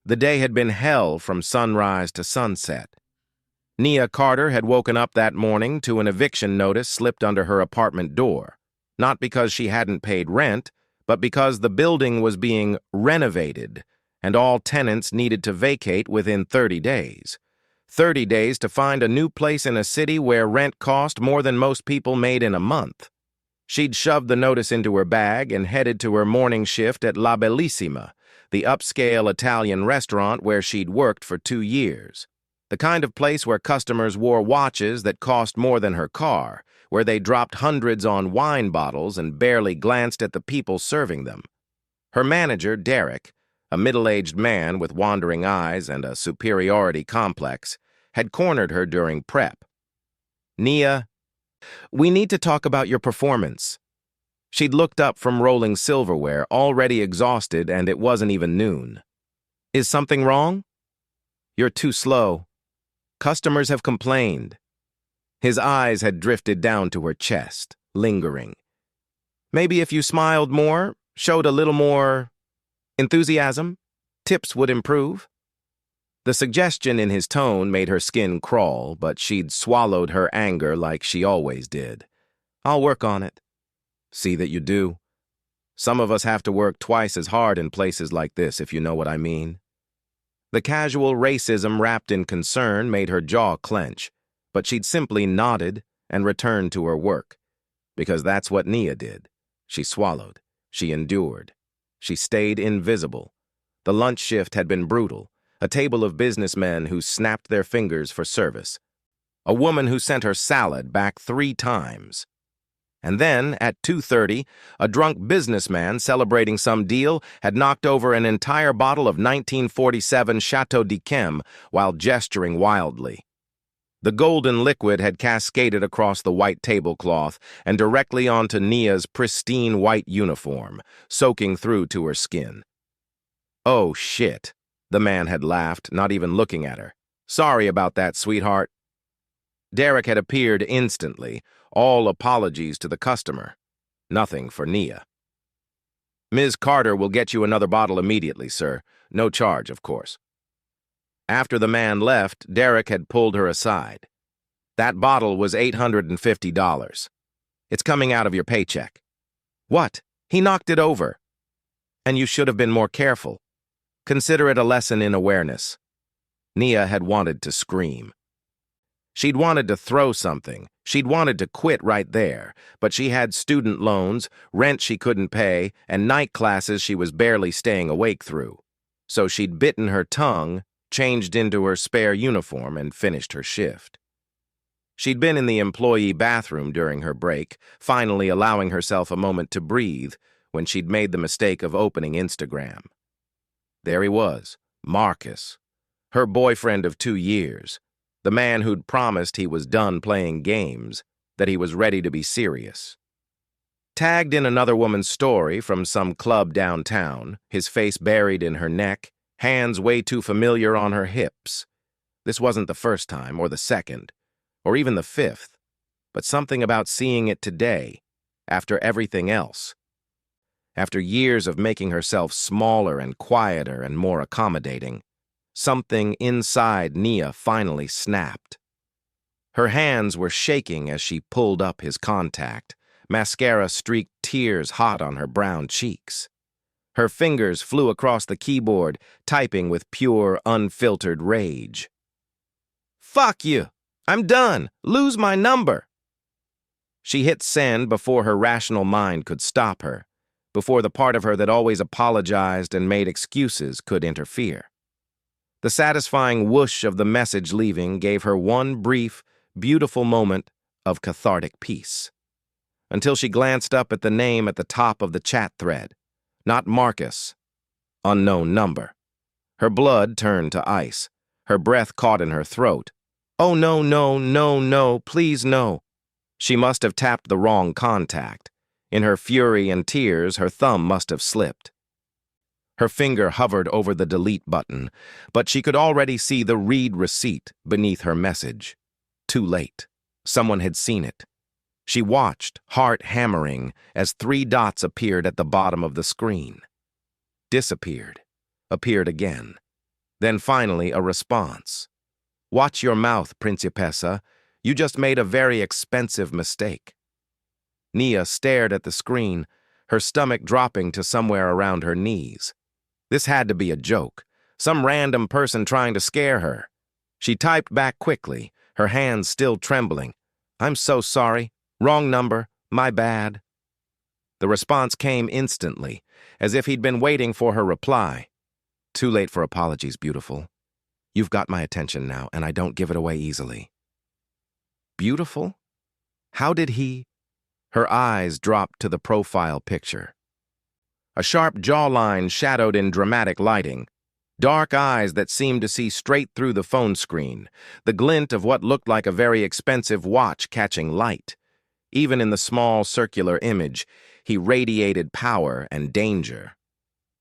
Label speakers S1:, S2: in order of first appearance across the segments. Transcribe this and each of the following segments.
S1: The day had been hell from sunrise to sunset. Nia Carter had woken up that morning to an eviction notice slipped under her apartment door, not because she hadn't paid rent, but because the building was being renovated and all tenants needed to vacate within 30 days. 30 days to find a new place in a city where rent cost more than most people made in a month. She'd shoved the notice into her bag and headed to her morning shift at La Bellissima, the upscale Italian restaurant where she'd worked for 2 years. The kind of place where customers wore watches that cost more than her car, where they dropped hundreds on wine bottles and barely glanced at the people serving them. Her manager, Derek, a middle-aged man with wandering eyes and a superiority complex, had cornered her during prep. "Nia, we need to talk about your performance." She'd looked up from rolling silverware, already exhausted, and it wasn't even noon. "Is something wrong?" "You're too slow. Customers have complained." His eyes had drifted down to her chest, lingering. "Maybe if you smiled more, showed a little more enthusiasm, tips would improve." The suggestion in his tone made her skin crawl, but she'd swallowed her anger like she always did. "I'll work on it." "See that you do. Some of us have to work twice as hard in places like this, if you know what I mean." The casual racism wrapped in concern made her jaw clench, but she'd simply nodded and returned to her work. Because that's what Nia did. She swallowed. She endured. She stayed invisible. The lunch shift had been brutal. A table of businessmen who snapped their fingers for service. A woman who sent her salad back 3 times. And then, at 2:30, a drunk businessman celebrating some deal had knocked over an entire bottle of 1947 Chateau d'Yquem while gesturing wildly. The golden liquid had cascaded across the white tablecloth and directly onto Nia's pristine white uniform, soaking through to her skin. "Oh, shit," the man had laughed, not even looking at her. "Sorry about that, sweetheart." Derek had appeared instantly, all apologies to the customer. Nothing for Nia. "Ms. Carter will get you another bottle immediately, sir. No charge, of course." After the man left, Derek had pulled her aside. "That bottle was $850. It's coming out of your paycheck." "What? He knocked it over." "And you should have been more careful. Consider it a lesson in awareness." Nia had wanted to scream. She'd wanted to throw something. She'd wanted to quit right there, but she had student loans, rent she couldn't pay, and night classes she was barely staying awake through. So she'd bitten her tongue, changed into her spare uniform, and finished her shift. She'd been in the employee bathroom during her break, finally allowing herself a moment to breathe when she'd made the mistake of opening Instagram. There he was, Marcus, her boyfriend of 2 years, the man who'd promised he was done playing games, that he was ready to be serious. Tagged in another woman's story from some club downtown, his face buried in her neck, hands way too familiar on her hips. This wasn't the first time, or the second, or even the 5th, but something about seeing it today, after everything else. After years of making herself smaller and quieter and more accommodating, something inside Nia finally snapped. Her hands were shaking as she pulled up his contact. Mascara streaked tears hot on her brown cheeks. Her fingers flew across the keyboard, typing with pure, unfiltered rage. "Fuck you! I'm done! Lose my number!" She hit send before her rational mind could stop her, before the part of her that always apologized and made excuses could interfere. The satisfying whoosh of the message leaving gave her one brief, beautiful moment of cathartic peace. Until she glanced up at the name at the top of the chat thread. Not Marcus. Unknown number. Her blood turned to ice. Her breath caught in her throat. "Oh, no, no, no, no, please no." She must have tapped the wrong contact. In her fury and tears, her thumb must have slipped. Her finger hovered over the delete button, but she could already see the read receipt beneath her message. Too late. Someone had seen it. She watched, heart hammering, as 3 dots appeared at the bottom of the screen. Disappeared. Appeared again. Then finally a response. Watch your mouth, Principessa. You just made a very expensive mistake. Nia stared at the screen, her stomach dropping to somewhere around her knees. This had to be a joke, some random person trying to scare her. She typed back quickly, her hands still trembling. I'm so sorry. Wrong number. My bad. The response came instantly, as if he'd been waiting for her reply. Too late for apologies, beautiful. You've got my attention now, and I don't give it away easily. Beautiful? How did he? Her eyes dropped to the profile picture. A sharp jawline shadowed in dramatic lighting, dark eyes that seemed to see straight through the phone screen, the glint of what looked like a very expensive watch catching light. Even in the small circular image, he radiated power and danger.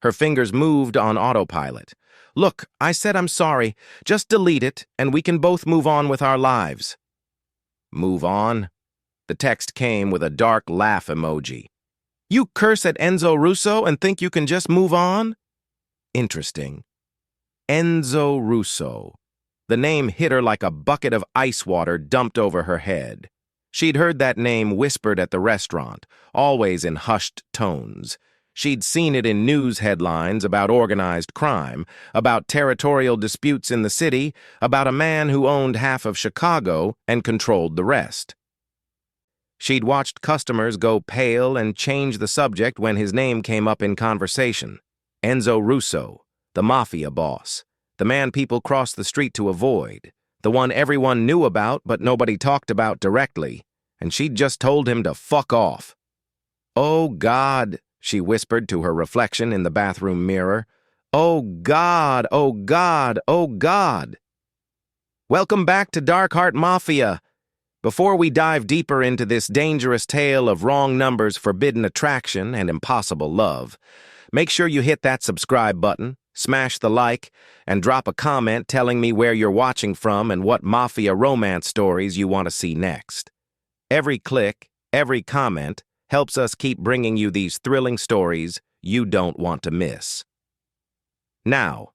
S1: Her fingers moved on autopilot. Look, I said I'm sorry. Just delete it, and we can both move on with our lives. Move on? The text came with a dark laugh emoji. You curse at Enzo Russo and think you can just move on? Interesting. Enzo Russo. The name hit her like a bucket of ice water dumped over her head. She'd heard that name whispered at the restaurant, always in hushed tones. She'd seen it in news headlines about organized crime, about territorial disputes in the city, about a man who owned half of Chicago and controlled the rest. She'd watched customers go pale and change the subject when his name came up in conversation. Enzo Russo, the Mafia boss, the man people crossed the street to avoid, the one everyone knew about but nobody talked about directly, and she'd just told him to fuck off. Oh, God, she whispered to her reflection in the bathroom mirror. Oh, God, oh, God, oh, God. Welcome back to Dark Heart Mafia. Before we dive deeper into this dangerous tale of wrong numbers, forbidden attraction, and impossible love, make sure you hit that subscribe button, smash the like, and drop a comment telling me where you're watching from and what Mafia romance stories you want to see next. Every click, every comment, helps us keep bringing you these thrilling stories you don't want to miss. Now,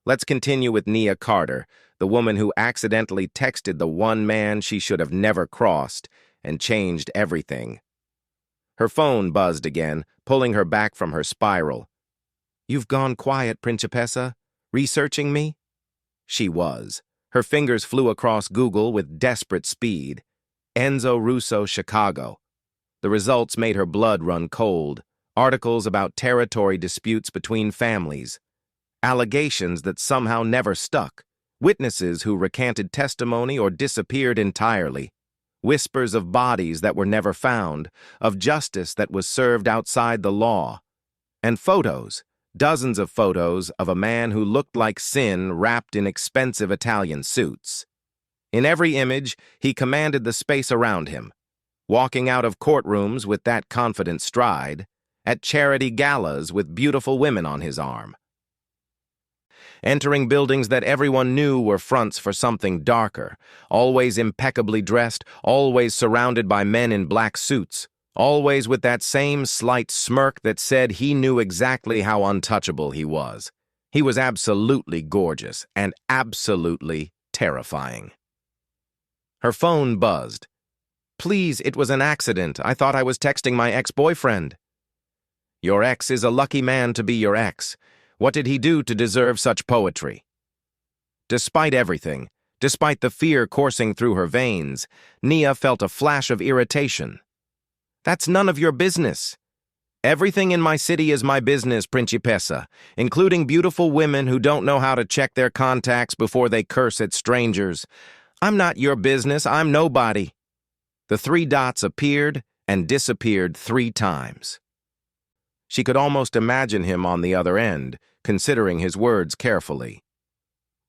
S1: let's continue with Nia Carter, the woman who accidentally texted the one man she should have never crossed and changed everything. Her phone buzzed again, pulling her back from her spiral. You've gone quiet, Principessa. Researching me? She was. Her fingers flew across Google with desperate speed. Enzo Russo, Chicago. The results made her blood run cold. Articles about territory disputes between families. Allegations that somehow never stuck. Witnesses who recanted testimony or disappeared entirely. Whispers of bodies that were never found. Of justice that was served outside the law. And photos. Dozens of photos of a man who looked like sin wrapped in expensive Italian suits. In every image, he commanded the space around him. Walking out of courtrooms with that confident stride, at charity galas with beautiful women on his arm. Entering buildings that everyone knew were fronts for something darker, always impeccably dressed, always surrounded by men in black suits, always with that same slight smirk that said he knew exactly how untouchable he was. He was absolutely gorgeous and absolutely terrifying. Her phone buzzed. Please, it was an accident. I thought I was texting my ex-boyfriend. Your ex is a lucky man to be your ex. What did he do to deserve such poetry? Despite everything, despite the fear coursing through her veins, Nia felt a flash of irritation. That's none of your business. Everything in my city is my business, Principessa, including beautiful women who don't know how to check their contacts before they curse at strangers. I'm not your business. I'm nobody. The 3 dots appeared and disappeared 3 times. She could almost imagine him on the other end, considering his words carefully.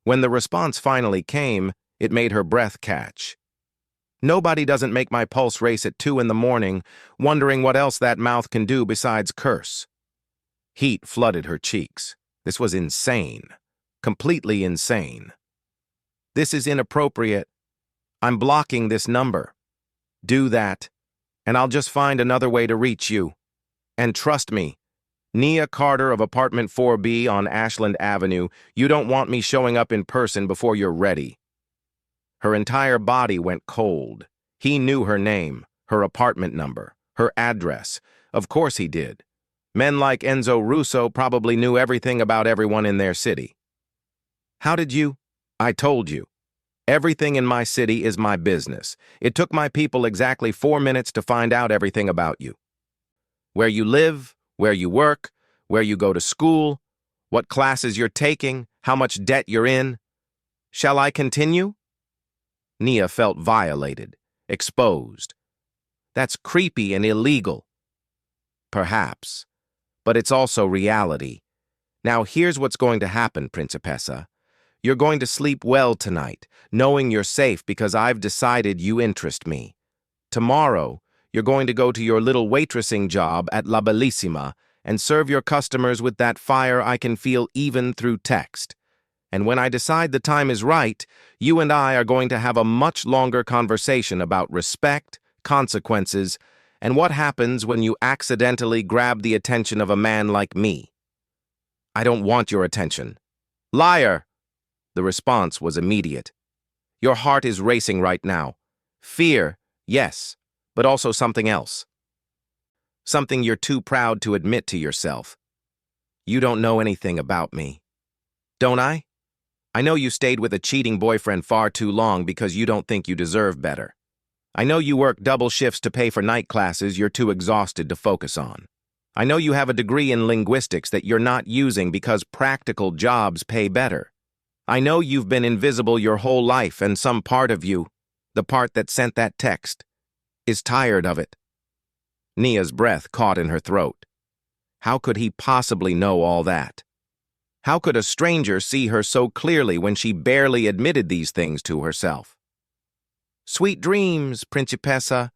S1: When the response finally came, it made her breath catch. Nobody doesn't make my pulse race at 2 in the morning, wondering what else that mouth can do besides curse. Heat flooded her cheeks. This was insane. Completely insane. This is inappropriate. I'm blocking this number. Do that, and I'll just find another way to reach you. And trust me, Nia Carter of apartment 4B on Ashland Avenue, you don't want me showing up in person before you're ready. Her entire body went cold. He knew her name, her apartment number, her address. Of course he did. Men like Enzo Russo probably knew everything about everyone in their city. How did you? I told you. Everything in my city is my business. It took my people exactly 4 minutes to find out everything about you. Where you live, where you work, where you go to school, what classes you're taking, how much debt you're in. Shall I continue? Nia felt violated, exposed. That's creepy and illegal. Perhaps. But it's also reality. Now here's what's going to happen, Principessa. You're going to sleep well tonight, knowing you're safe because I've decided you interest me. Tomorrow, you're going to go to your little waitressing job at La Bellissima and serve your customers with that fire I can feel even through text. And when I decide the time is right, you and I are going to have a much longer conversation about respect, consequences, and what happens when you accidentally grab the attention of a man like me. I don't want your attention. Liar! The response was immediate. Your heart is racing right now. Fear, yes, but also something else. Something you're too proud to admit to yourself. You don't know anything about me. Don't I? I know you stayed with a cheating boyfriend far too long because you don't think you deserve better. I know you work double shifts to pay for night classes you're too exhausted to focus on. I know you have a degree in linguistics that you're not using because practical jobs pay better. I know you've been invisible your whole life and some part of you, the part that sent that text, is tired of it. Nia's breath caught in her throat. How could he possibly know all that? How could a stranger see her so clearly when she barely admitted these things to herself? Sweet dreams, Principessa.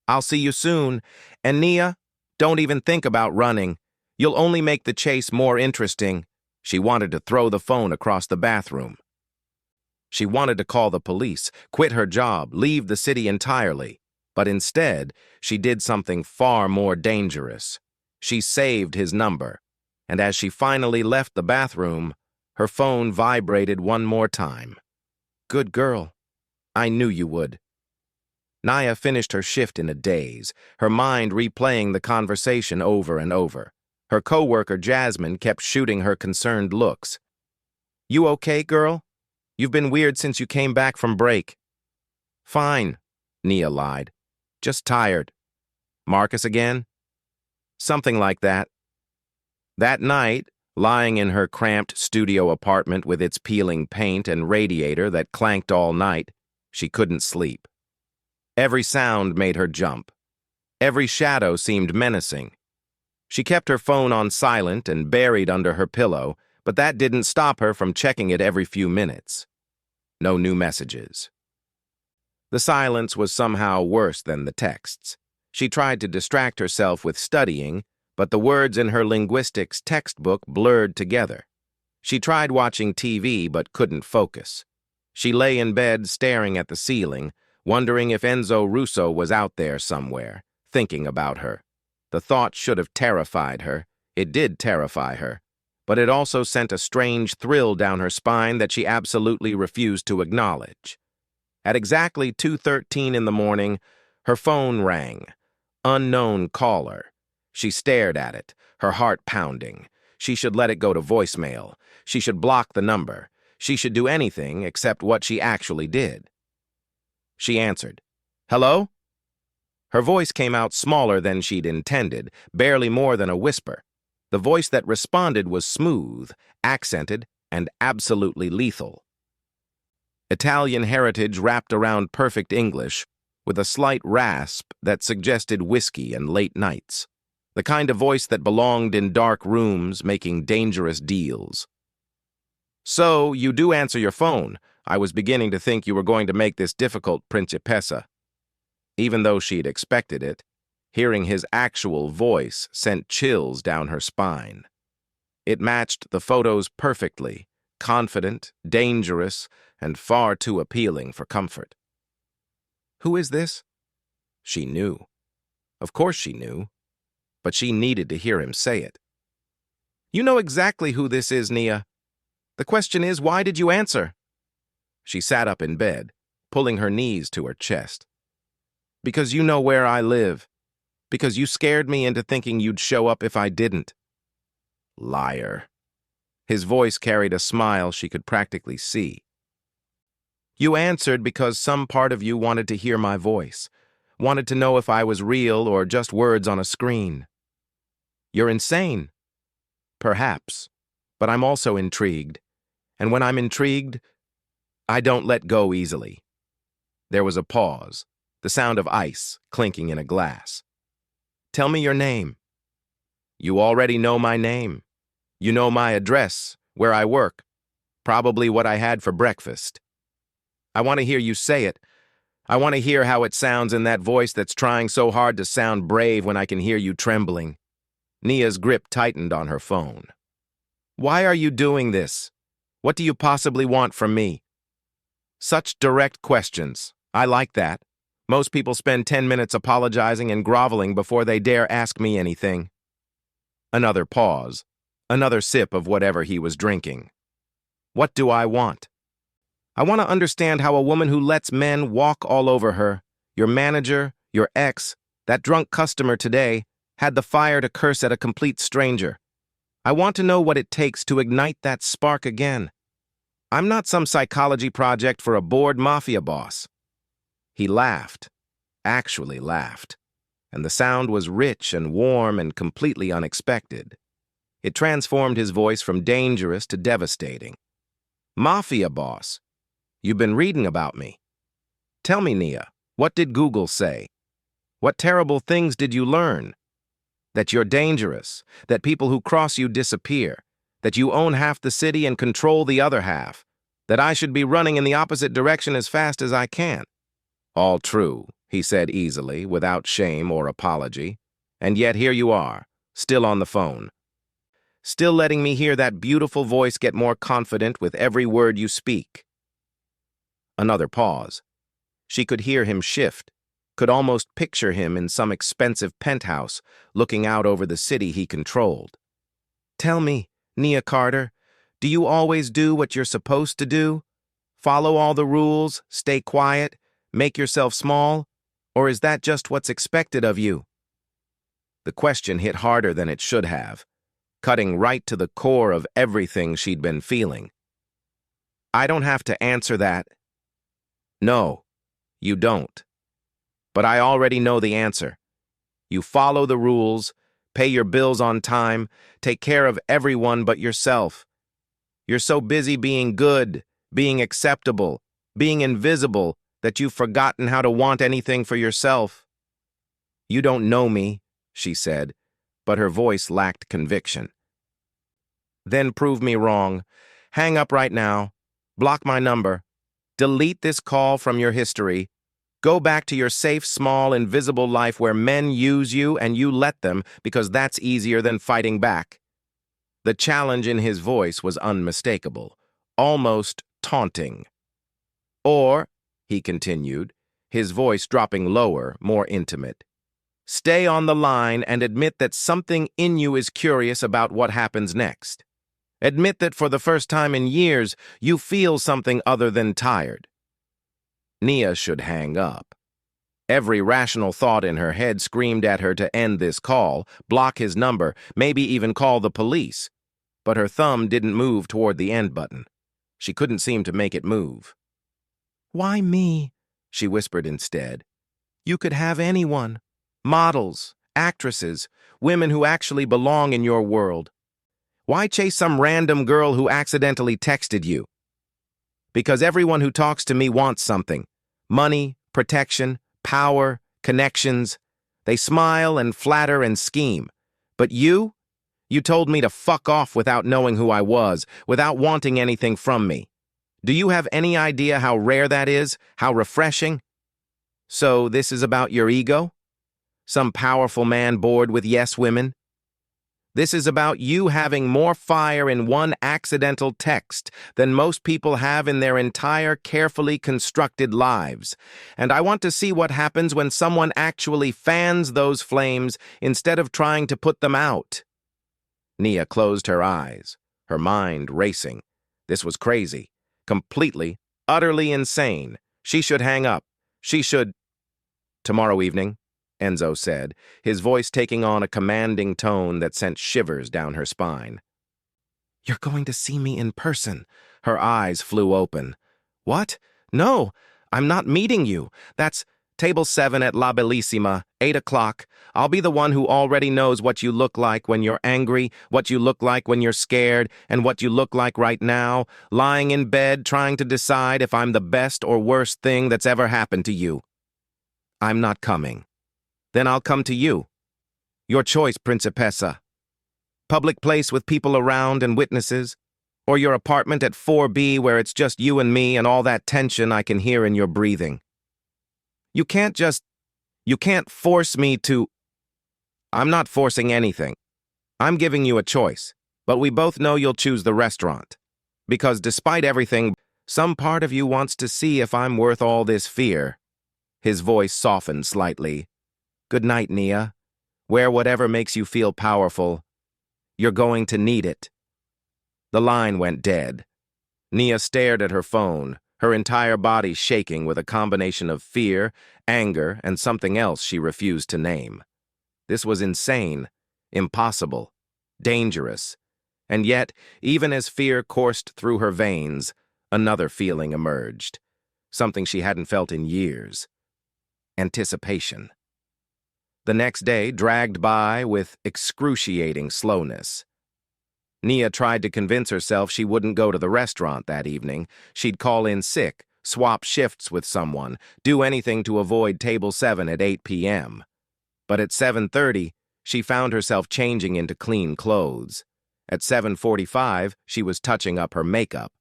S1: I'll see you soon. And Nia, don't even think about running. You'll only make the chase more interesting. She wanted to throw the phone across the bathroom. She wanted to call the police, quit her job, leave the city entirely. But instead, she did something far more dangerous. She saved his number. And as she finally left the bathroom, her phone vibrated one more time. Good girl. I knew you would. Nia finished her shift in a daze, her mind replaying the conversation over and over. Her coworker Jasmine kept shooting her concerned looks. You okay, girl? You've been weird since you came back from break. Fine, Nia lied. Just tired. Marcus again? Something like that. That night, lying in her cramped studio apartment with its peeling paint and radiator that clanked all night, she couldn't sleep. Every sound made her jump. Every shadow seemed menacing. She kept her phone on silent and buried under her pillow, but that didn't stop her from checking it every few minutes. No new messages. The silence was somehow worse than the texts. She tried to distract herself with studying, but the words in her linguistics textbook blurred together. She tried watching TV but couldn't focus. She lay in bed staring at the ceiling, wondering if Enzo Russo was out there somewhere, thinking about her. The thought should have terrified her. It did terrify her. But it also sent a strange thrill down her spine that she absolutely refused to acknowledge. At exactly 2:13 in the morning, her phone rang. Unknown caller. She stared at it, her heart pounding. She should let it go to voicemail. She should block the number. She should do anything except what she actually did. She answered. Hello? Her voice came out smaller than she'd intended, barely more than a whisper. The voice that responded was smooth, accented, and absolutely lethal. Italian heritage wrapped around perfect English, with a slight rasp that suggested whiskey and late nights. The kind of voice that belonged in dark rooms making dangerous deals. So, you do answer your phone. I was beginning to think you were going to make this difficult, Principessa. Even though she'd expected it, hearing his actual voice sent chills down her spine. It matched the photos perfectly, confident, dangerous, and far too appealing for comfort. Who is this? She knew. Of course she knew. But she needed to hear him say it. You know exactly who this is, Nia. The question is, why did you answer? She sat up in bed, pulling her knees to her chest. Because you know where I live. Because you scared me into thinking you'd show up if I didn't. Liar. His voice carried a smile she could practically see. You answered because some part of you wanted to hear my voice, wanted to know if I was real or just words on a screen. You're insane. Perhaps. But I'm also intrigued. And when I'm intrigued, I don't let go easily. There was a pause, the sound of ice clinking in a glass. Tell me your name. You already know my name. You know my address, where I work, probably what I had for breakfast. I want to hear you say it. I want to hear how it sounds in that voice that's trying so hard to sound brave when I can hear you trembling. Nia's grip tightened on her phone. Why are you doing this? What do you possibly want from me? Such direct questions. I like that. Most people spend 10 minutes apologizing and groveling before they dare ask me anything. Another pause. Another sip of whatever he was drinking. What do I want? I want to understand how a woman who lets men walk all over her, your manager, your ex, that drunk customer today, had the fire to curse at a complete stranger. I want to know what it takes to ignite that spark again. I'm not some psychology project for a bored mafia boss. He laughed, actually laughed, and the sound was rich and warm and completely unexpected. It transformed his voice from dangerous to devastating. Mafia boss, you've been reading about me. Tell me, Nia, what did Google say? What terrible things did you learn? That you're dangerous, that people who cross you disappear, that you own half the city and control the other half, that I should be running in the opposite direction as fast as I can. All true, he said easily, without shame or apology. And yet here you are, still on the phone. Still letting me hear that beautiful voice get more confident with every word you speak. Another pause. She could hear him shift, could almost picture him in some expensive penthouse, looking out over the city he controlled. Tell me, Nia Carter, do you always do what you're supposed to do? Follow all the rules, stay quiet, make yourself small? Or is that just what's expected of you? The question hit harder than it should have, cutting right to the core of everything she'd been feeling. I don't have to answer that. No, you don't. But I already know the answer. You follow the rules, pay your bills on time, take care of everyone but yourself. You're so busy being good, being acceptable, being invisible, that you've forgotten how to want anything for yourself. You don't know me, she said, but her voice lacked conviction. Then prove me wrong. Hang up right now. Block my number. Delete this call from your history. Go back to your safe, small, invisible life where men use you and you let them because that's easier than fighting back. The challenge in his voice was unmistakable, almost taunting. Or, he continued, his voice dropping lower, more intimate, stay on the line and admit that something in you is curious about what happens next. Admit that for the first time in years, you feel something other than tired. Nia should hang up. Every rational thought in her head screamed at her to end this call, block his number, maybe even call the police. But her thumb didn't move toward the end button. She couldn't seem to make it move. Why me? She whispered instead. You could have anyone. Models, actresses, women who actually belong in your world. Why chase some random girl who accidentally texted you? Because everyone who talks to me wants something. Money, protection, power, connections. They smile and flatter and scheme. But you told me to fuck off without knowing who I was, without wanting anything from me. Do you have any idea how rare that is? How refreshing? So this is about your ego? Some powerful man bored with yes women? This is about you having more fire in one accidental text than most people have in their entire carefully constructed lives. And I want to see what happens when someone actually fans those flames instead of trying to put them out. Nia closed her eyes, her mind racing. This was crazy. Completely, utterly insane. She should hang up. She should... Tomorrow evening, Enzo said, his voice taking on a commanding tone that sent shivers down her spine. You're going to see me in person. Her eyes flew open. What? No, I'm not meeting you. That's table 7 at La Bellissima, 8 o'clock. I'll be the one who already knows what you look like when you're angry, what you look like when you're scared, and what you look like right now, lying in bed trying to decide if I'm the best or worst thing that's ever happened to you. I'm not coming. Then I'll come to you. Your choice, Principessa. Public place with people around and witnesses, or your apartment at 4B where it's just you and me and all that tension I can hear in your breathing. You can't force me to... I'm not forcing anything. I'm giving you a choice, but we both know you'll choose the restaurant. Because despite everything, some part of you wants to see if I'm worth all this fear. His voice softened slightly. Good night, Nia. Wear whatever makes you feel powerful. You're going to need it. The line went dead. Nia stared at her phone, her entire body shaking with a combination of fear, anger, and something else she refused to name. This was insane, impossible, dangerous. And yet, even as fear coursed through her veins, another feeling emerged. Something she hadn't felt in years. Anticipation. The next day dragged by with excruciating slowness. Nia tried to convince herself she wouldn't go to the restaurant that evening. She'd call in sick, swap shifts with someone, do anything to avoid table 7 at 8 p.m. But at 7:30, she found herself changing into clean clothes. At 7:45, she was touching up her makeup.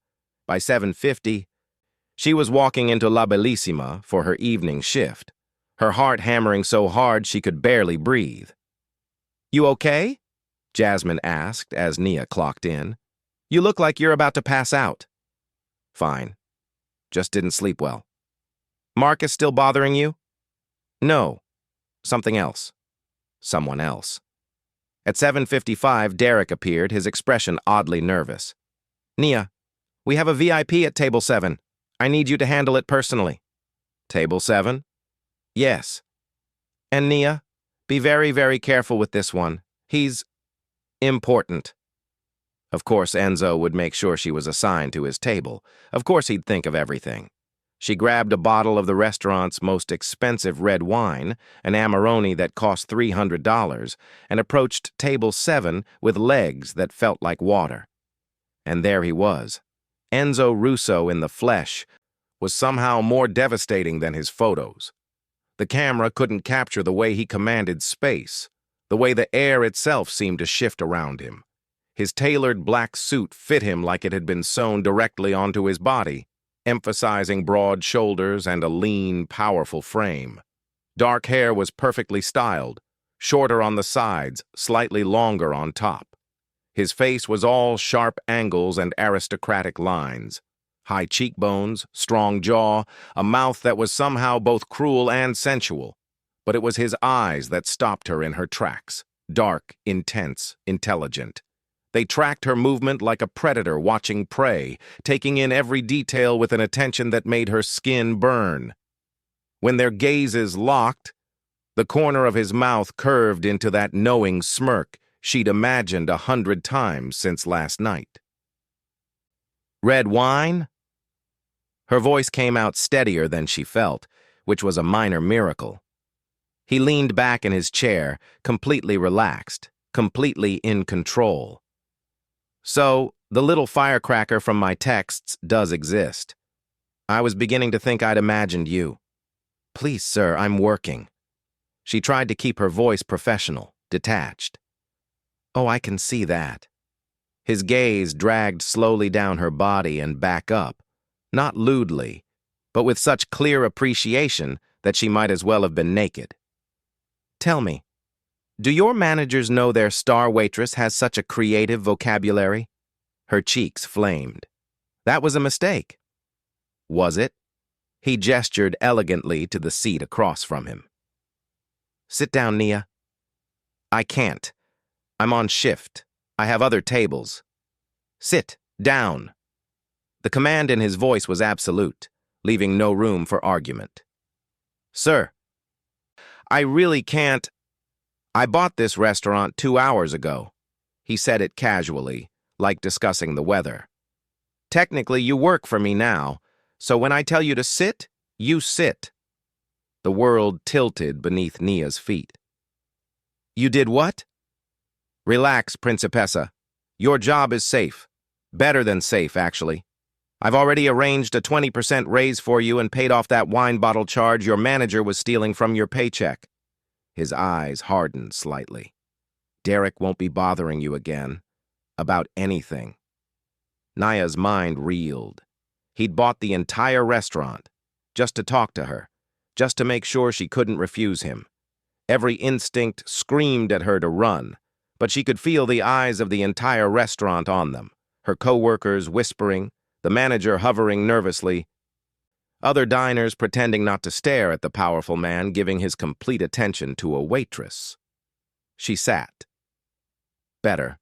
S1: By 7:50, she was walking into La Bellissima for her evening shift, her heart hammering so hard she could barely breathe. You okay? Jasmine asked as Nia clocked in. You look like you're about to pass out. Fine. Just didn't sleep well. Marcus still bothering you? No. Something else. Someone else. At 7:55, Derek appeared, his expression oddly nervous. Nia, we have a VIP at table 7. I need you to handle it personally. Table 7? Yes. And Nia, be very, very careful with this one. He's important. Of course, Enzo would make sure she was assigned to his table. Of course, he'd think of everything. She grabbed a bottle of the restaurant's most expensive red wine, an Amarone that cost $300, and approached table 7 with legs that felt like water. And there he was. Enzo Russo in the flesh was somehow more devastating than his photos. The camera couldn't capture the way he commanded space, the way the air itself seemed to shift around him. His tailored black suit fit him like it had been sewn directly onto his body, emphasizing broad shoulders and a lean, powerful frame. Dark hair was perfectly styled, shorter on the sides, slightly longer on top. His face was all sharp angles and aristocratic lines. High cheekbones, strong jaw, a mouth that was somehow both cruel and sensual. But it was his eyes that stopped her in her tracks, dark, intense, intelligent. They tracked her movement like a predator watching prey, taking in every detail with an attention that made her skin burn. When their gazes locked, the corner of his mouth curved into that knowing smirk she'd imagined 100 times since last night. Red wine? Her voice came out steadier than she felt, which was a minor miracle. He leaned back in his chair, completely relaxed, completely in control. So, the little firecracker from my texts does exist. I was beginning to think I'd imagined you. Please, sir, I'm working. She tried to keep her voice professional, detached. Oh, I can see that. His gaze dragged slowly down her body and back up, not lewdly, but with such clear appreciation that she might as well have been naked. Tell me, do your managers know their star waitress has such a creative vocabulary? Her cheeks flamed. That was a mistake. Was it? He gestured elegantly to the seat across from him. Sit down, Nia. I can't. I'm on shift. I have other tables. Sit down. The command in his voice was absolute, leaving no room for argument. Sir, I really can't. I bought this restaurant 2 hours ago. He said it casually, like discussing the weather. Technically, you work for me now, so when I tell you to sit, you sit. The world tilted beneath Nia's feet. You did what? Relax, Principessa. Your job is safe. Better than safe, actually. I've already arranged a 20% raise for you and paid off that wine bottle charge your manager was stealing from your paycheck. His eyes hardened slightly. Derek won't be bothering you again. About anything. Nia's mind reeled. He'd bought the entire restaurant, just to talk to her, just to make sure she couldn't refuse him. Every instinct screamed at her to run, but she could feel the eyes of the entire restaurant on them, her co-workers whispering, the manager hovering nervously, other diners pretending not to stare at the powerful man giving his complete attention to a waitress. She sat. Better.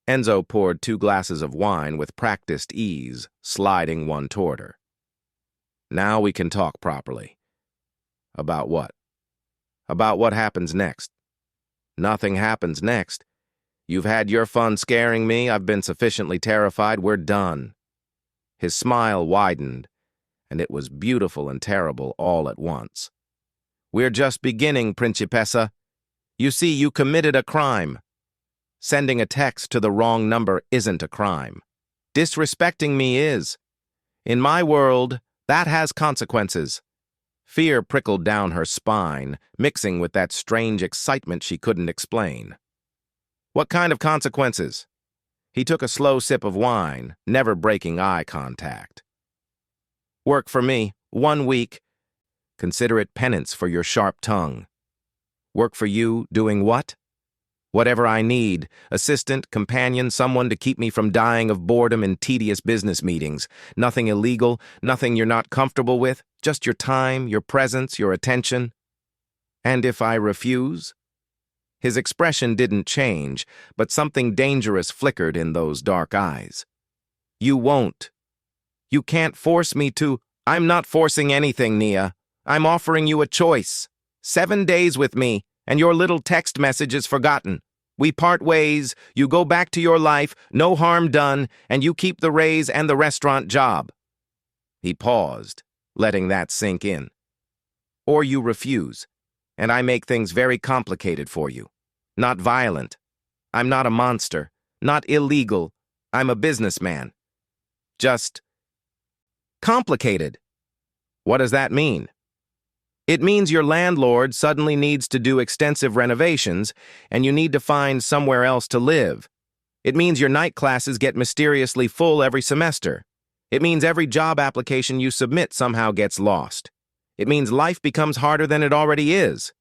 S1: Enzo poured 2 glasses of wine with practiced ease, sliding one toward her. Now we can talk properly. About what? About what happens next. Nothing happens next. You've had your fun scaring me. I've been sufficiently terrified. We're done. His smile widened, and it was beautiful and terrible all at once. We're just beginning, Principessa. You see, you committed a crime. Sending a text to the wrong number isn't a crime. Disrespecting me is. In my world, that has consequences. Fear prickled down her spine, mixing with that strange excitement she couldn't explain. What kind of consequences? He took a slow sip of wine, never breaking eye contact. Work for me, 1 week. Consider it penance for your sharp tongue. Work for you, doing what? Whatever I need, assistant, companion, someone to keep me from dying of boredom in tedious business meetings. Nothing illegal, nothing you're not comfortable with, just your time, your presence, your attention. And if I refuse? His expression didn't change, but something dangerous flickered in those dark eyes. You won't. You can't force me to. I'm not forcing anything, Nia. I'm offering you a choice. 7 days with me, and your little text message is forgotten. We part ways, you go back to your life, no harm done, and you keep the raise and the restaurant job. He paused, letting that sink in. Or you refuse, and I make things very complicated for you. Not violent. I'm not a monster. Not illegal. I'm a businessman. Just complicated. What does that mean? It means your landlord suddenly needs to do extensive renovations, and you need to find somewhere else to live. It means your night classes get mysteriously full every semester. It means every job application you submit somehow gets lost. It means life becomes harder than it already is,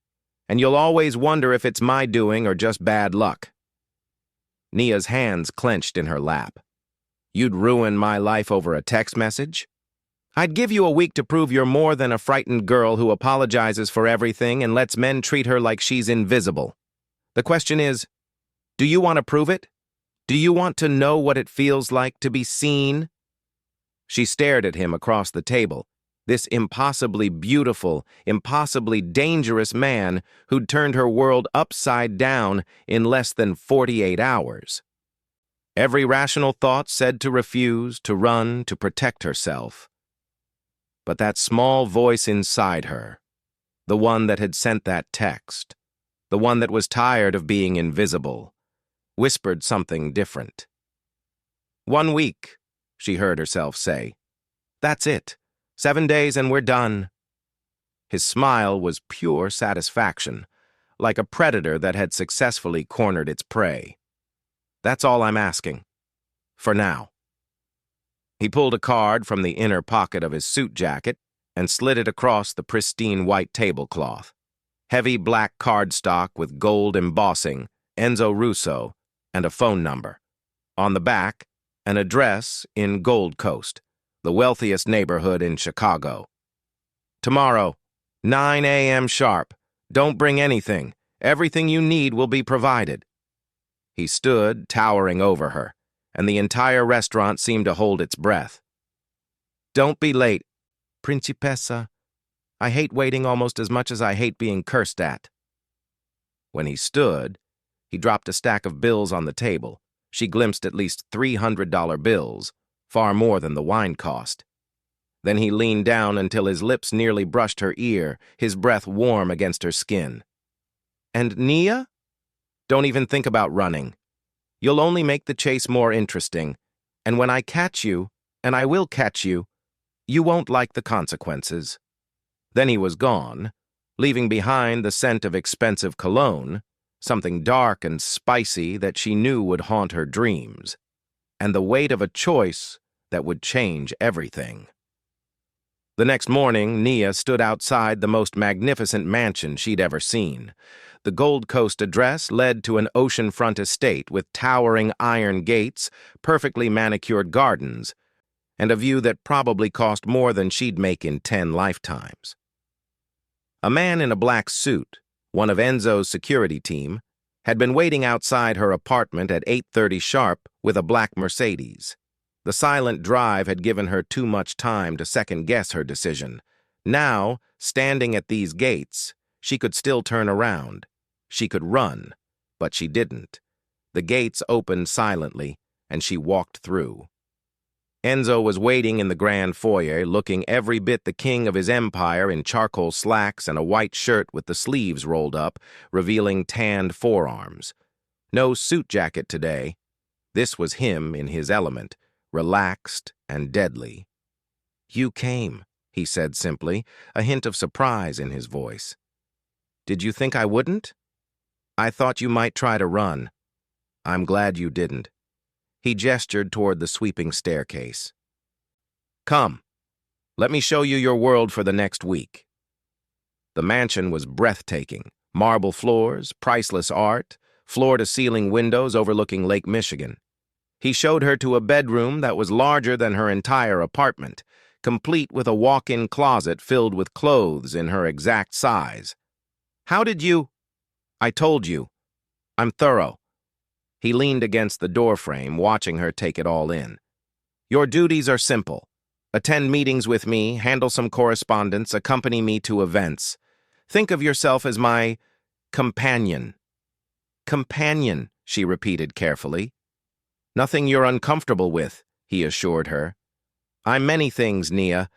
S1: and you'll always wonder if it's my doing or just bad luck. Nia's hands clenched in her lap. You'd ruin my life over a text message? I'd give you a week to prove you're more than a frightened girl who apologizes for everything and lets men treat her like she's invisible. The question is, do you want to prove it? Do you want to know what it feels like to be seen? She stared at him across the table, this impossibly beautiful, impossibly dangerous man who'd turned her world upside down in less than 48 hours. Every rational thought said to refuse, to run, to protect herself. But that small voice inside her, the one that had sent that text, the one that was tired of being invisible, whispered something different. 1 week, she heard herself say. That's it. 7 days and we're done. His smile was pure satisfaction, like a predator that had successfully cornered its prey. That's all I'm asking. For now. He pulled a card from the inner pocket of his suit jacket and slid it across the pristine white tablecloth. Heavy black cardstock with gold embossing, Enzo Russo, and a phone number. On the back, an address in Gold Coast, the wealthiest neighborhood in Chicago. Tomorrow, 9 a.m. sharp. Don't bring anything. Everything you need will be provided. He stood, towering over her, and the entire restaurant seemed to hold its breath. "Don't be late, Principessa. I hate waiting almost as much as I hate being cursed at." When he stood, he dropped a stack of bills on the table. She glimpsed at least $300 bills, far more than the wine cost. Then he leaned down until his lips nearly brushed her ear, his breath warm against her skin. "And Nia? Don't even think about running. You'll only make the chase more interesting. And when I catch you, and I will catch you won't like the consequences." Then he was gone, leaving behind the scent of expensive cologne, something dark and spicy that she knew would haunt her dreams, and the weight of a choice that would change everything. The next morning, Nia stood outside the most magnificent mansion she'd ever seen. The Gold Coast address led to an oceanfront estate with towering iron gates, perfectly manicured gardens, and a view that probably cost more than she'd make in 10 lifetimes. A man in a black suit, one of Enzo's security team, had been waiting outside her apartment at 8:30 sharp with a black Mercedes. The silent drive had given her too much time to second-guess her decision. Now, standing at these gates, she could still turn around. She could run, but she didn't. The gates opened silently, and she walked through. Enzo was waiting in the grand foyer, looking every bit the king of his empire in charcoal slacks and a white shirt with the sleeves rolled up, revealing tanned forearms. No suit jacket today. This was him in his element, relaxed and deadly. "You came," he said simply, a hint of surprise in his voice. "Did you think I wouldn't? I thought you might try to run. I'm glad you didn't." He gestured toward the sweeping staircase. "Come, let me show you your world for the next week." The mansion was breathtaking. Marble floors, priceless art, floor-to-ceiling windows overlooking Lake Michigan. He showed her to a bedroom that was larger than her entire apartment, complete with a walk-in closet filled with clothes in her exact size. "How did you—" "I told you. I'm thorough." He leaned against the doorframe, watching her take it all in. "Your duties are simple. Attend meetings with me, handle some correspondence, accompany me to events. Think of yourself as my companion." "Companion," she repeated carefully. "Nothing you're uncomfortable with," he assured her. "I'm many things, Nia,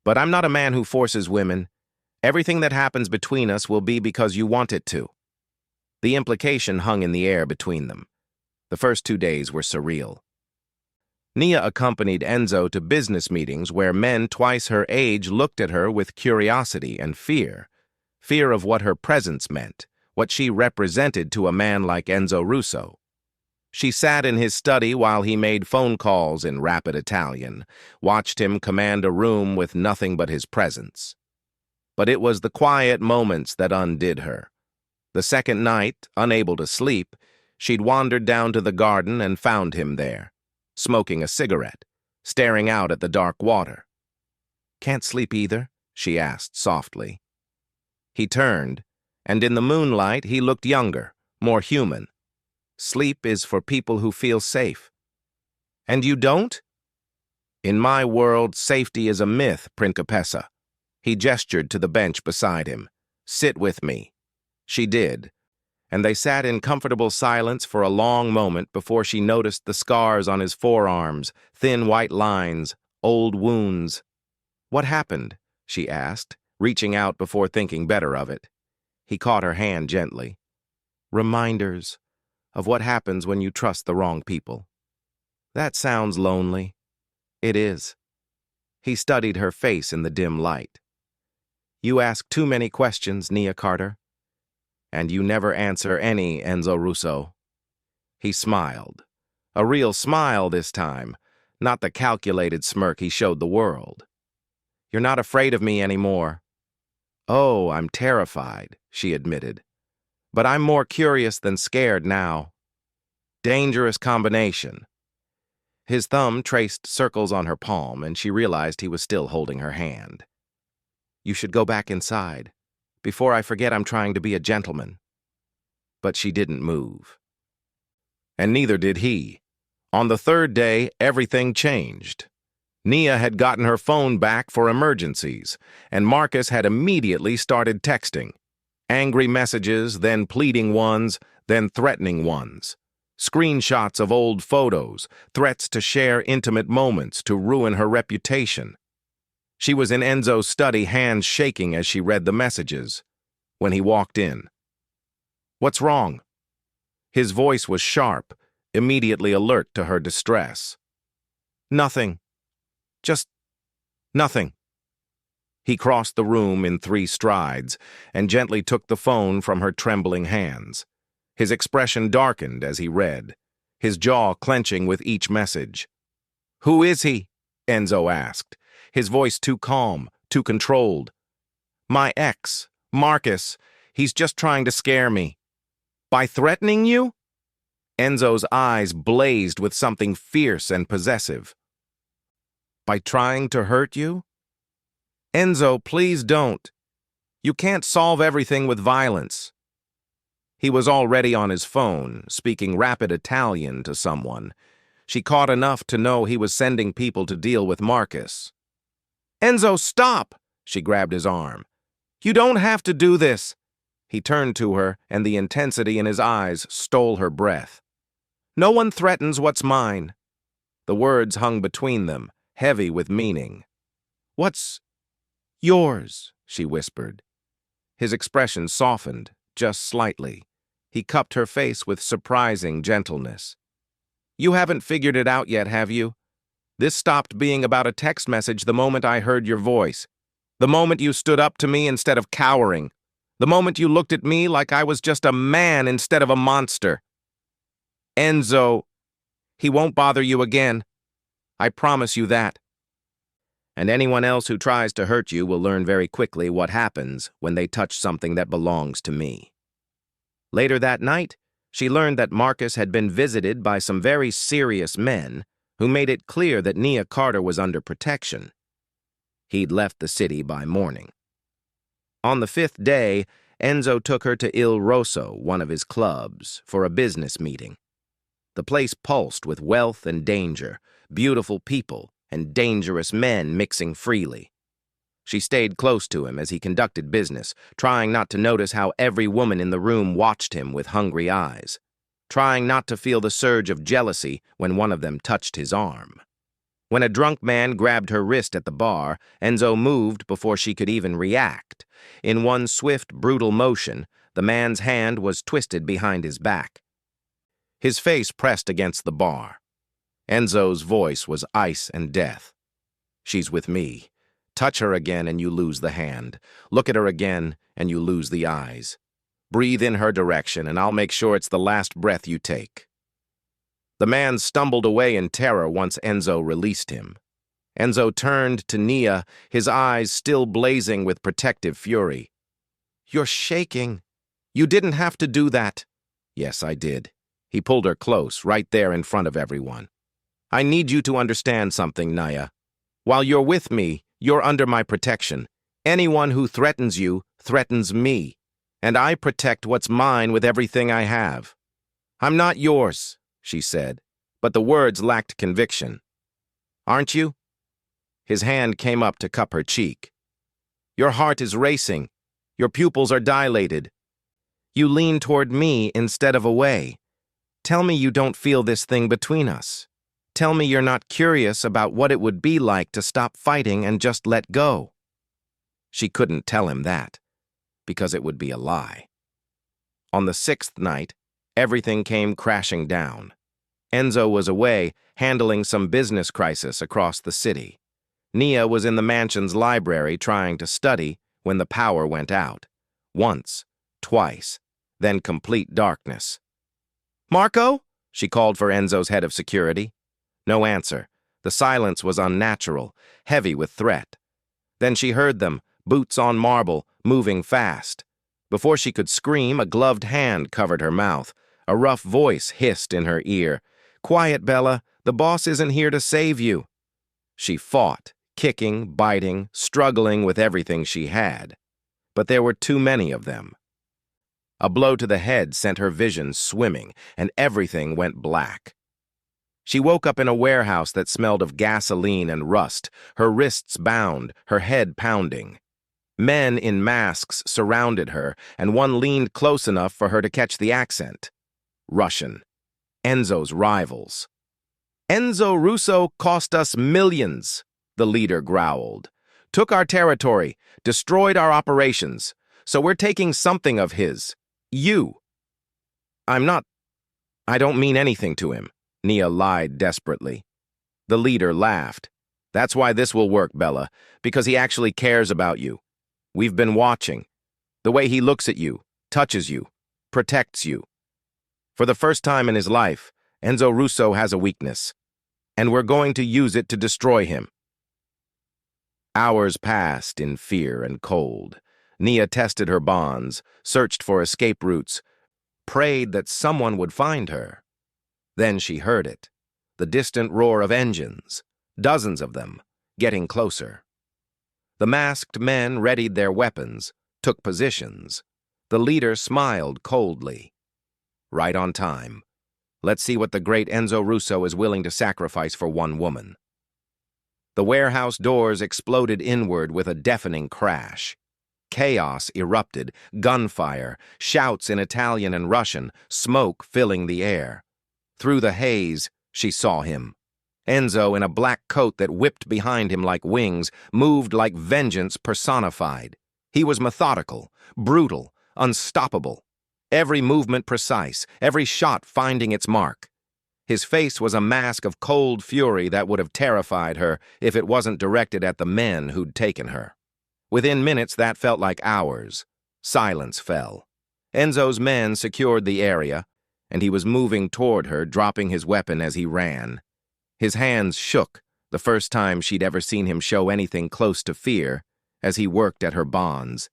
S1: but I'm not a man who forces women. Everything that happens between us will be because you want it to." The implication hung in the air between them. The first 2 days were surreal. Nia accompanied Enzo to business meetings where men twice her age looked at her with curiosity and fear. Fear of what her presence meant, what she represented to a man like Enzo Russo. She sat in his study while he made phone calls in rapid Italian, watched him command a room with nothing but his presence. But it was the quiet moments that undid her. The second night, unable to sleep, she'd wandered down to the garden and found him there, smoking a cigarette, staring out at the dark water. "Can't sleep either?" she asked softly. He turned, and in the moonlight he looked younger, more human. "Sleep is for people who feel safe." "And you don't?" "In my world, safety is a myth, Principessa." He gestured to the bench beside him. "Sit with me." She did, and they sat in comfortable silence for a long moment before she noticed the scars on his forearms, thin white lines, old wounds. "What happened?" she asked, reaching out before thinking better of it. He caught her hand gently. "Reminders of what happens when you trust the wrong people." "That sounds lonely." "It is." He studied her face in the dim light. "You ask too many questions, Nia Carter. And you never answer any, Enzo Russo." He smiled. A real smile this time, not the calculated smirk he showed the world. "You're not afraid of me anymore." "Oh, I'm terrified," she admitted. "But I'm more curious than scared now." Dangerous combination. His thumb traced circles on her palm, and she realized he was still holding her hand. "You should go back inside. Before I forget, I'm trying to be a gentleman." But she didn't move. and neither did he. On the third day, everything changed. Nia had gotten her phone back for emergencies, and Marcus had immediately started texting. Angry messages, then pleading ones, then threatening ones. Screenshots of old photos, threats to share intimate moments to ruin her reputation. She was in Enzo's study, hands shaking as she read the messages, when he walked in. "What's wrong?" His voice was sharp, immediately alert to her distress. "Nothing. Just nothing." He crossed the room in 3 strides and gently took the phone from her trembling hands. His expression darkened as he read, his jaw clenching with each message. "Who is he?" Enzo asked, his voice too calm, too controlled. "My ex, Marcus. He's just trying to scare me." "By threatening you?" Enzo's eyes blazed with something fierce and possessive. "By trying to hurt you?" "Enzo, please don't. You can't solve everything with violence." He was already on his phone, speaking rapid Italian to someone. She caught enough to know he was sending people to deal with Marcus. "Enzo, stop!" She grabbed his arm. "You don't have to do this." He turned to her, and the intensity in his eyes stole her breath. "No one threatens what's mine." The words hung between them, heavy with meaning. "What's yours?" she whispered. His expression softened, just slightly. He cupped her face with surprising gentleness. "You haven't figured it out yet, have you? This stopped being about a text message the moment I heard your voice. The moment you stood up to me instead of cowering. The moment you looked at me like I was just a man instead of a monster." "Enzo, he won't bother you again. I promise you that." And anyone else who tries to hurt you will learn very quickly what happens when they touch something that belongs to me. Later that night, she learned that Marcus had been visited by some very serious men who made it clear that Nia Carter was under protection. He'd left the city by morning. On the 5th day, Enzo took her to Il Rosso, one of his clubs, for a business meeting. The place pulsed with wealth and danger, beautiful people, and dangerous men mixing freely. She stayed close to him as he conducted business, trying not to notice how every woman in the room watched him with hungry eyes, trying not to feel the surge of jealousy when one of them touched his arm. When a drunk man grabbed her wrist at the bar, Enzo moved before she could even react. In one swift, brutal motion, the man's hand was twisted behind his back. His face pressed against the bar. Enzo's voice was ice and death. "She's with me. Touch her again and you lose the hand. Look at her again and you lose the eyes. Breathe in her direction and I'll make sure it's the last breath you take." The man stumbled away in terror once Enzo released him. Enzo turned to Nia, his eyes still blazing with protective fury. "You're shaking. You didn't have to do that." "Yes, I did." He pulled her close, right there in front of everyone. "I need you to understand something, Nia. While you're with me, you're under my protection. Anyone who threatens you threatens me, and I protect what's mine with everything I have." "I'm not yours," she said, but the words lacked conviction. "Aren't you?" His hand came up to cup her cheek. "Your heart is racing. Your pupils are dilated. You lean toward me instead of away. Tell me you don't feel this thing between us. Tell me you're not curious about what it would be like to stop fighting and just let go." She couldn't tell him that, because it would be a lie. On the 6th night, everything came crashing down. Enzo was away, handling some business crisis across the city. Nia was in the mansion's library trying to study when the power went out. Once, twice, then complete darkness. "Marco?" She called for Enzo's head of security. No answer. The silence was unnatural, heavy with threat. Then she heard them, boots on marble, moving fast. Before she could scream, a gloved hand covered her mouth. A rough voice hissed in her ear. "Quiet, Bella. The boss isn't here to save you." She fought, kicking, biting, struggling with everything she had. But there were too many of them. A blow to the head sent her vision swimming, and everything went black. She woke up in a warehouse that smelled of gasoline and rust, her wrists bound, her head pounding. Men in masks surrounded her, and one leaned close enough for her to catch the accent. Russian. Enzo's rivals. "Enzo Russo cost us millions," the leader growled. "Took our territory, destroyed our operations, so we're taking something of his. You." I don't mean anything to him," Nia lied desperately. The leader laughed. "That's why this will work, Bella, because he actually cares about you. We've been watching. The way he looks at you, touches you, protects you. For the first time in his life, Enzo Russo has a weakness, and we're going to use it to destroy him." Hours passed in fear and cold. Nia tested her bonds, searched for escape routes, prayed that someone would find her. Then she heard it, the distant roar of engines, dozens of them, getting closer. The masked men readied their weapons, took positions. The leader smiled coldly. "Right on time. Let's see what the great Enzo Russo is willing to sacrifice for one woman." The warehouse doors exploded inward with a deafening crash. Chaos erupted, gunfire, shouts in Italian and Russian, smoke filling the air. Through the haze, she saw him. Enzo, in a black coat that whipped behind him like wings, moved like vengeance personified. He was methodical, brutal, unstoppable. Every movement precise, every shot finding its mark. His face was a mask of cold fury that would have terrified her if it wasn't directed at the men who'd taken her. Within minutes, that felt like hours. Silence fell. Enzo's men secured the area, and he was moving toward her, dropping his weapon as he ran. His hands shook, the first time she'd ever seen him show anything close to fear, as he worked at her bonds.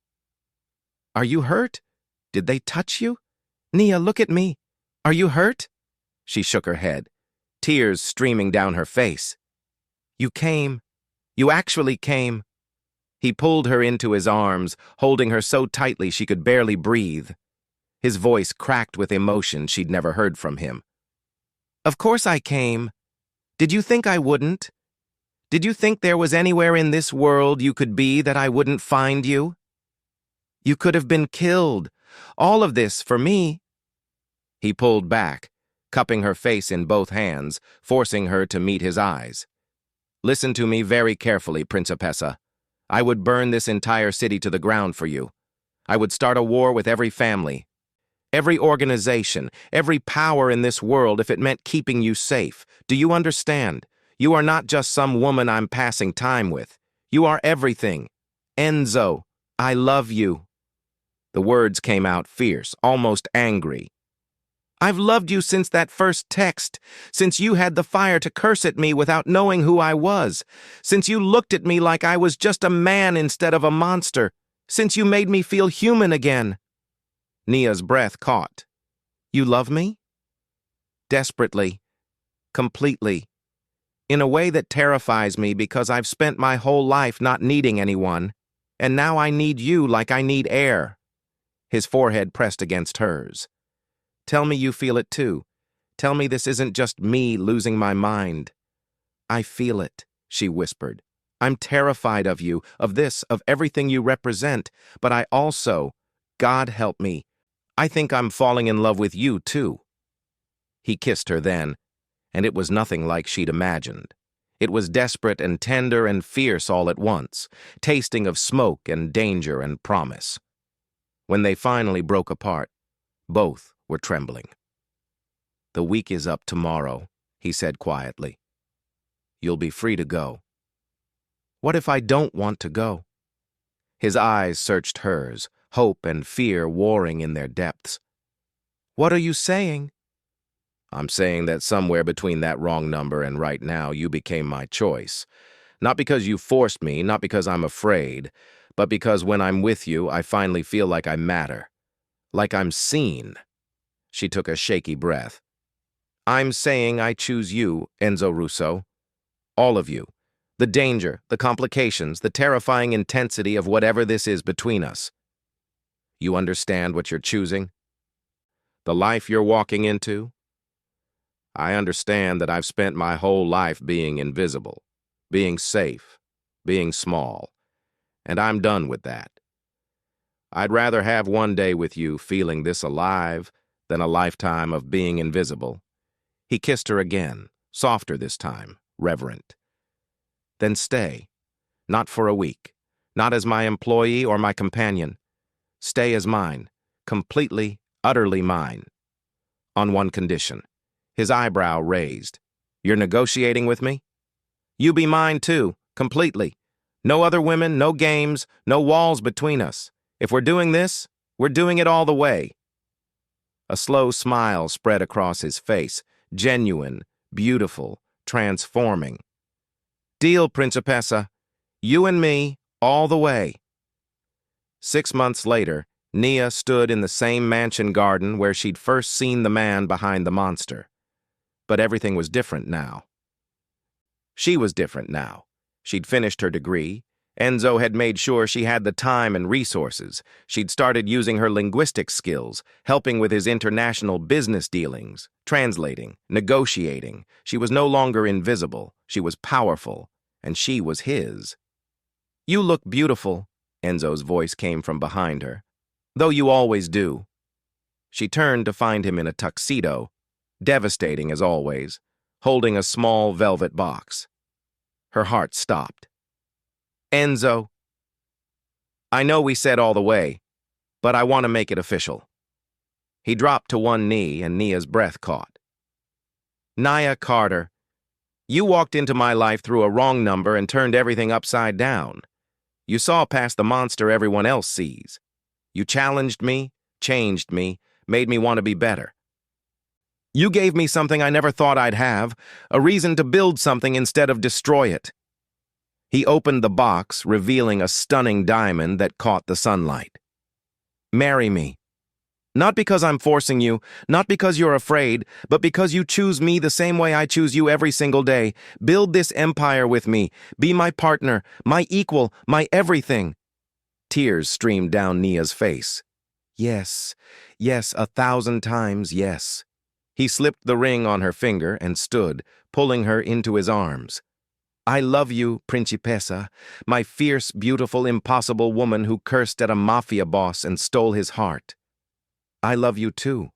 S1: "Are you hurt? Did they touch you? Nia, look at me. Are you hurt?" She shook her head, tears streaming down her face. "You came. You actually came." He pulled her into his arms, holding her so tightly she could barely breathe. His voice cracked with emotion she'd never heard from him. "Of course I came. Did you think I wouldn't? Did you think there was anywhere in this world you could be that I wouldn't find you? You could have been killed. All of this for me." He pulled back, cupping her face in both hands, forcing her to meet his eyes. "Listen to me very carefully, Principessa. I would burn this entire city to the ground for you. I would start a war with every family, every organization, every power in this world if it meant keeping you safe. Do you understand? You are not just some woman I'm passing time with. You are everything. Enzo, I love you." The words came out fierce, almost angry. "I've loved you since that first text, since you had the fire to curse at me without knowing who I was, since you looked at me like I was just a man instead of a monster, since you made me feel human again." Nia's breath caught. "You love me?" "Desperately. Completely. In a way that terrifies me because I've spent my whole life not needing anyone, and now I need you like I need air." His forehead pressed against hers. "Tell me you feel it too. Tell me this isn't just me losing my mind." "I feel it," she whispered. "I'm terrified of you, of this, of everything you represent, but I also, God help me, I think I'm falling in love with you too." He kissed her then, and it was nothing like she'd imagined. It was desperate and tender and fierce all at once, tasting of smoke and danger and promise. When they finally broke apart, both were trembling. "The week is up tomorrow," he said quietly. "You'll be free to go." "What if I don't want to go?" His eyes searched hers, hope and fear warring in their depths. "What are you saying?" "I'm saying that somewhere between that wrong number and right now you became my choice. Not because you forced me, not because I'm afraid, but because when I'm with you, I finally feel like I matter. Like I'm seen." She took a shaky breath. "I'm saying I choose you, Enzo Russo. All of you. The danger, the complications, the terrifying intensity of whatever this is between us. You understand what you're choosing?" The life you're walking into? I understand that I've spent my whole life being invisible, being safe, being small, and I'm done with that. I'd rather have one day with you feeling this alive than a lifetime of being invisible. He kissed her again, softer this time, reverent. Then stay, not for a week, not as my employee or my companion. Stay as mine, completely, utterly mine. On one condition. His eyebrow raised. You're negotiating with me? You be mine too, completely. No other women, no games, no walls between us. If we're doing this, we're doing it all the way. A slow smile spread across his face, genuine, beautiful, transforming. Deal, Principessa. You and me, all the way. 6 months later, Nia stood in the same mansion garden where she'd first seen the man behind the monster. But everything was different now. She was different now. She'd finished her degree. Enzo had made sure she had the time and resources. She'd started using her linguistic skills, helping with his international business dealings, translating, negotiating. She was no longer invisible. She was powerful, and she was his. You look beautiful, Enzo's voice came from behind her. Though you always do. She turned to find him in a tuxedo, devastating as always, holding a small velvet box. Her heart stopped. Enzo, I know we said all the way, but I want to make it official. He dropped to one knee and Nia's breath caught. Nia Carter, you walked into my life through a wrong number and turned everything upside down. You saw past the monster everyone else sees. You challenged me, changed me, made me want to be better. You gave me something I never thought I'd have, a reason to build something instead of destroy it. He opened the box, revealing a stunning diamond that caught the sunlight. Marry me. Not because I'm forcing you, not because you're afraid, but because you choose me the same way I choose you every single day. Build this empire with me. Be my partner, my equal, my everything. Tears streamed down Nia's face. Yes, yes, 1,000 times yes. He slipped the ring on her finger and stood, pulling her into his arms. I love you, Principessa, my fierce, beautiful, impossible woman who cursed at a Mafia boss and stole his heart. I love you too,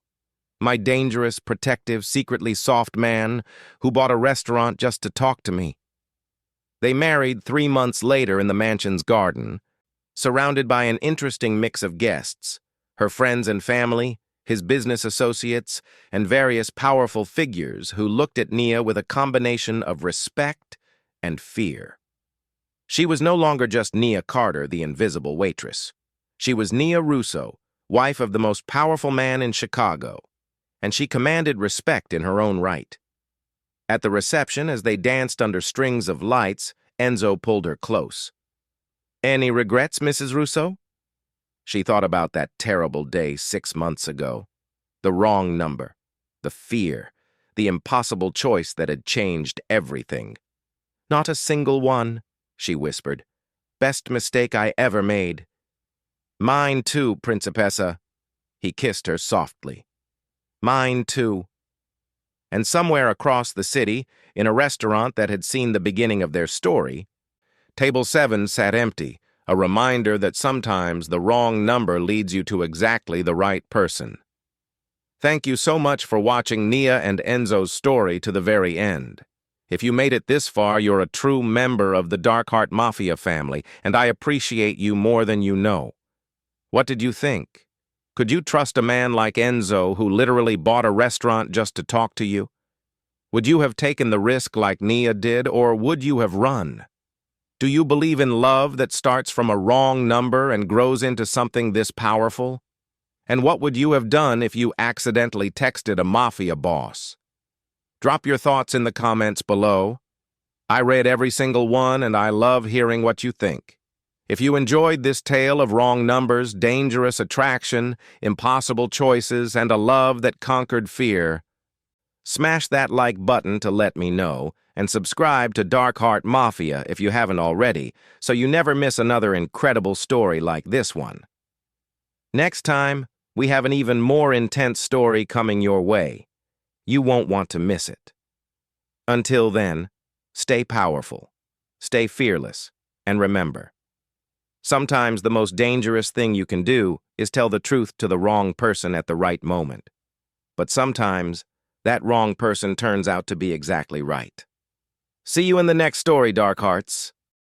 S1: my dangerous, protective, secretly soft man who bought a restaurant just to talk to me. They married 3 months later in the mansion's garden, surrounded by an interesting mix of guests, her friends and family, his business associates, and various powerful figures who looked at Nia with a combination of respect and fear. She was no longer just Nia Carter, the invisible waitress. She was Nia Russo, wife of the most powerful man in Chicago, and she commanded respect in her own right. At the reception, as they danced under strings of lights, Enzo pulled her close. Any regrets, Mrs. Russo? She thought about that terrible day 6 months ago. The wrong number, the fear, the impossible choice that had changed everything. Not a single one, she whispered. Best mistake I ever made. Mine too, Principessa. He kissed her softly. Mine too. And somewhere across the city, in a restaurant that had seen the beginning of their story, Table 7 sat empty, a reminder that sometimes the wrong number leads you to exactly the right person. Thank you so much for watching Nia and Enzo's story to the very end. If you made it this far, you're a true member of the Darkheart Mafia family, and I appreciate you more than you know. What did you think? Could you trust a man like Enzo who literally bought a restaurant just to talk to you? Would you have taken the risk like Nia did, or would you have run? Do you believe in love that starts from a wrong number and grows into something this powerful? And what would you have done if you accidentally texted a mafia boss? Drop your thoughts in the comments below. I read every single one and I love hearing what you think. If you enjoyed this tale of wrong numbers, dangerous attraction, impossible choices, and a love that conquered fear, smash that like button to let me know, and subscribe to Darkheart Mafia if you haven't already, so you never miss another incredible story like this one. Next time, We have an even more intense story coming your way. You won't want to miss it. Until then, stay powerful, stay fearless, and remember, sometimes the most dangerous thing you can do is tell the truth to the wrong person at the right moment. But sometimes, that wrong person turns out to be exactly right. See you in the next story, Dark Hearts.